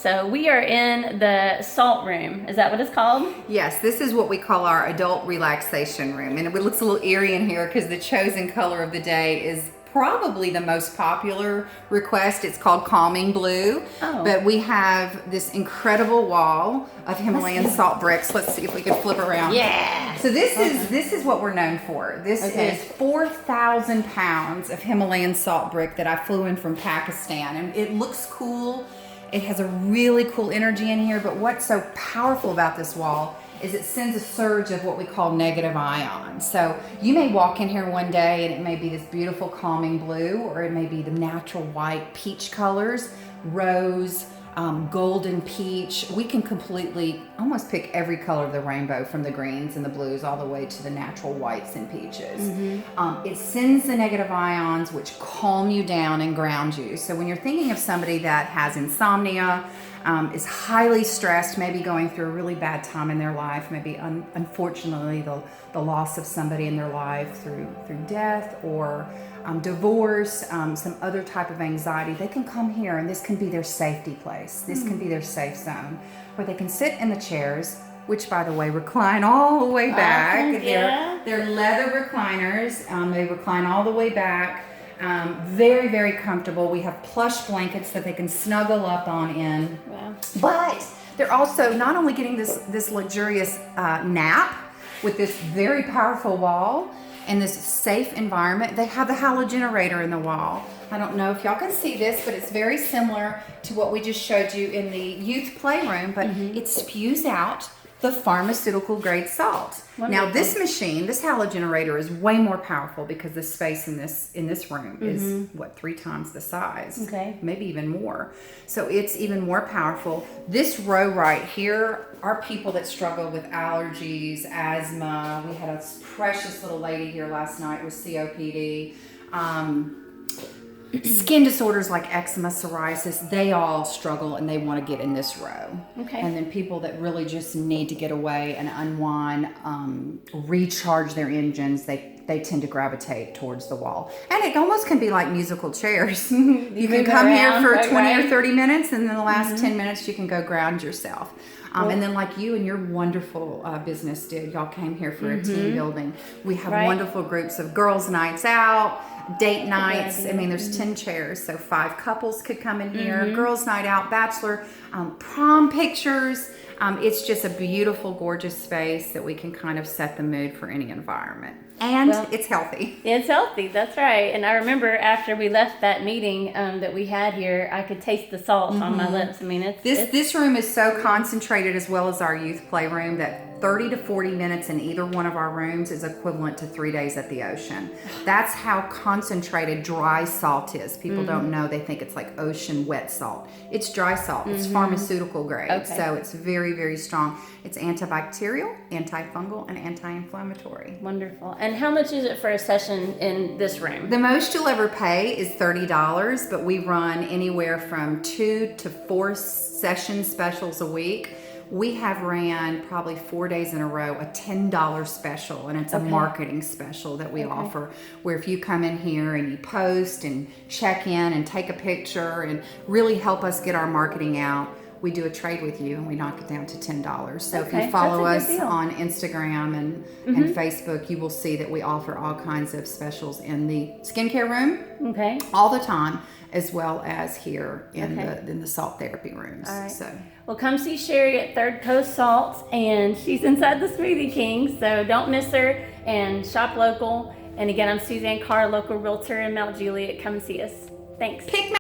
So we are in the salt room. Is that what it's called? Yes, this is what we call our adult relaxation room. And it looks a little eerie in here because the chosen color of the day is probably the most popular request. It's called Calming Blue. Oh. But we have this incredible wall of Himalayan salt bricks. Let's see if we can flip around. Yeah. So this is what we're known for. This is 4,000 pounds of Himalayan salt brick that I flew in from Pakistan. And it looks cool. It has a really cool energy in here, but what's so powerful about this wall is it sends a surge of what we call negative ions. So you may walk in here one day and it may be this beautiful calming blue, or it may be the natural white peach colors, rose, golden peach. We can completely almost pick every color of the rainbow, from the greens and the blues all the way to the natural whites and peaches. It sends the negative ions, which calm you down and ground you. So when you're thinking of somebody that has insomnia, is highly stressed, maybe going through a really bad time in their life, maybe unfortunately the loss of somebody in their life through death or divorce, some other type of anxiety, they can come here and this can be their safety place. This can be their safe zone where they can sit in the chairs, which by the way recline all the way back. They're leather recliners. They recline all the way back. Very, very comfortable. We have plush blankets that they can snuggle up on in. Wow. But they're also not only getting this luxurious nap with this very powerful wall and this safe environment, they have the halogenerator in the wall. I don't know if y'all can see this, but it's very similar to what we just showed you in the youth playroom, but it spews out the pharmaceutical grade salt. Wonderful. Now this machine, this halogenerator, is way more powerful because the space in this room is what, 3 times the size, Okay. maybe even more. So it's even more powerful. This row right here are people that struggle with allergies, asthma. We had a precious little lady here last night with COPD. Skin disorders like eczema, psoriasis, they all struggle and they want to get in this row. Okay. And then people that really just need to get away and unwind, recharge their engines, they tend to gravitate towards the wall. And it almost can be like musical chairs. You can come here for 20 or 30 minutes, and then the last 10 minutes you can go ground yourself. And then like you and your wonderful business did, y'all came here for a team building. We have wonderful groups of girls' nights out, date nights. I mean, there's 10 chairs, so 5 couples could come in here. Girls' night out, bachelor, prom pictures. It's just a beautiful, gorgeous space that we can kind of set the mood for any environment. And it's healthy. It's healthy, that's right. And I remember after we left that meeting that we had here, I could taste the salt on my lips. I mean, This room is so concentrated, as well as our youth playroom, that 30 to 40 minutes in either one of our rooms is equivalent to 3 days at the ocean. That's how concentrated dry salt is. People don't know. They think it's like ocean wet salt. It's dry salt. It's pharmaceutical grade. So it's very, very strong. It's antibacterial, antifungal, and anti-inflammatory. Wonderful. And how much is it for a session in this room? The most you'll ever pay is $30, but we run anywhere from 2 to 4 session specials a week. We have ran probably 4 days in a row a $10 special, and it's a marketing special that we offer, where if you come in here and you post and check in and take a picture and really help us get our marketing out, we do a trade with you and we knock it down to $10. So if you follow us on Instagram and Facebook, you will see that we offer all kinds of specials in the skincare room all the time, as well as here in the salt therapy rooms. All right. So well, come see Sherry at Third Coast Salts, and she's inside the Smoothie King, so don't miss her, and shop local. And again, I'm Suzanne Carr, local realtor in Mount Juliet. Come see us. Thanks.